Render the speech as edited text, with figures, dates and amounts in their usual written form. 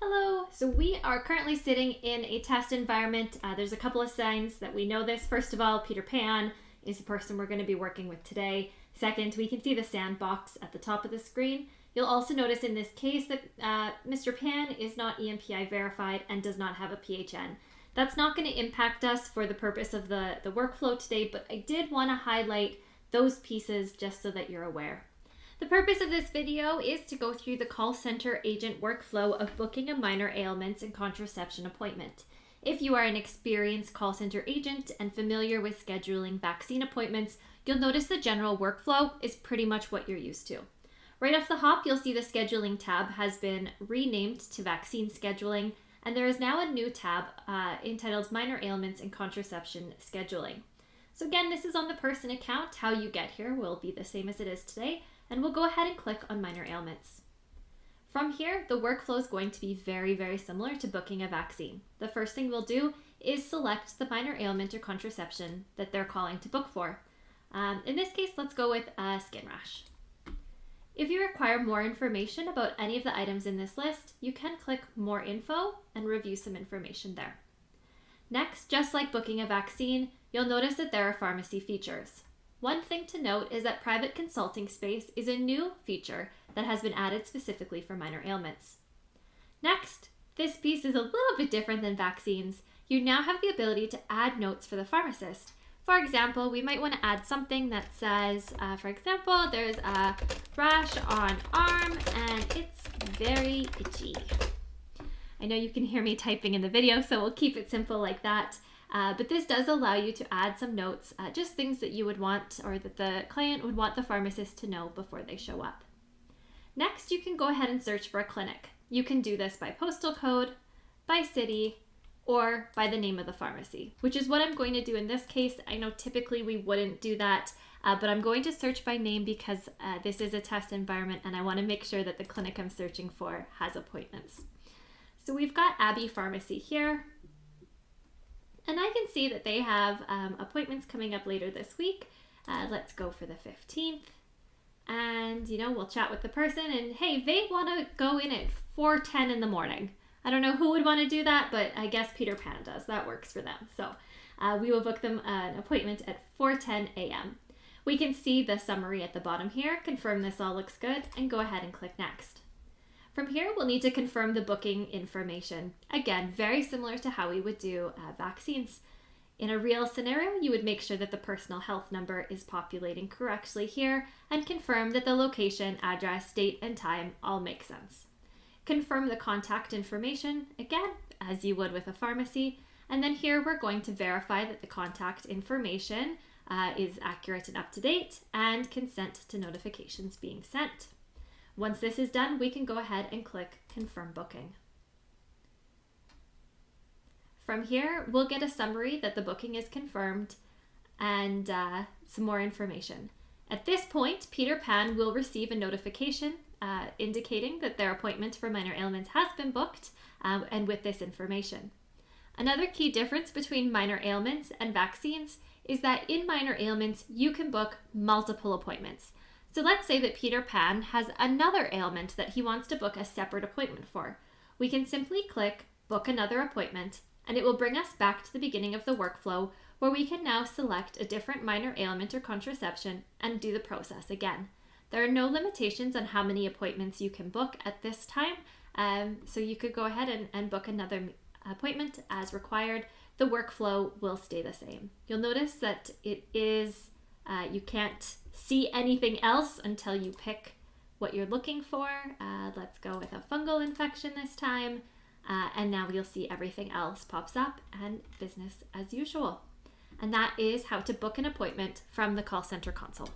Hello. So we are currently sitting in a test environment. There's a couple of signs that we know this. First of all, Peter Pan is the person we're going to be working with today. Second, we can see the sandbox at the top of the screen. You'll also notice in this case that Mr. Pan is not EMPI verified and does not have a PHN. That's not going to impact us for the purpose of the workflow today, but I did want to highlight those pieces just so that you're aware. The purpose of this video is to go through the call center agent workflow of booking a minor ailments and contraception appointment. If you are an experienced call center agent and familiar with scheduling vaccine appointments, you'll notice the general workflow is pretty much what you're used to. Right off the hop, you'll see the scheduling tab has been renamed to vaccine scheduling, and there is now a new tab entitled minor ailments and contraception scheduling. So again, this is on the person account. How you get here will be the same as it is today. And we'll go ahead and click on minor ailments. From here, the workflow is going to be very, very similar to booking a vaccine. The first thing we'll do is select the minor ailment or contraception that they're calling to book for. In this case, let's go with a skin rash. If you require more information about any of the items in this list, you can click More Info and review some information there. Next, just like booking a vaccine, you'll notice that there are pharmacy features. One thing to note is that private consulting space is a new feature that has been added specifically for minor ailments. Next, this piece is a little bit different than vaccines. You now have the ability to add notes for the pharmacist. For example, we might want to add something that says, for example, there's a rash on arm and it's very itchy. I know you can hear me typing in the video, so we'll keep it simple like that. But this does allow you to add some notes, just things that you would want or that the client would want the pharmacist to know before they show up. Next, you can go ahead and search for a clinic. You can do this by postal code, by city, or by the name of the pharmacy, which is what I'm going to do in this case. I know typically we wouldn't do that, but I'm going to search by name because this is a test environment and I want to make sure that the clinic I'm searching for has appointments. So we've got Abbey Pharmacy here. And I can see that they have appointments coming up later this week. Let's go for the 15th. And, we'll chat with the person. And, hey, they want to go in at 4:10 in the morning. I don't know who would want to do that, but I guess Peter Pan does. That works for them. So we will book them an appointment at 4:10 a.m. We can see the summary at the bottom here. Confirm this all looks good. And go ahead and click Next. From here, we'll need to confirm the booking information. Again, very similar to how we would do vaccines. In a real scenario, you would make sure that the personal health number is populating correctly here and confirm that the location, address, date, and time all make sense. Confirm the contact information, again, as you would with a pharmacy. And then here, we're going to verify that the contact information is accurate and up to date and consent to notifications being sent. Once this is done, we can go ahead and click Confirm Booking. From here, we'll get a summary that the booking is confirmed and some more information. At this point, Peter Pan will receive a notification indicating that their appointment for minor ailments has been booked and with this information. Another key difference between minor ailments and vaccines is that in minor ailments, you can book multiple appointments. So let's say that Peter Pan has another ailment that he wants to book a separate appointment for. We can simply click Book Another Appointment, and it will bring us back to the beginning of the workflow where we can now select a different minor ailment or contraception and do the process again. There are no limitations on how many appointments you can book at this time, so you could go ahead and book another appointment as required. The workflow will stay the same. You'll notice that it is, you can't see anything else until you pick what you're looking for. Let's go with a fungal infection this time. And now you'll see everything else pops up and business as usual. And that is how to book an appointment from the call center console.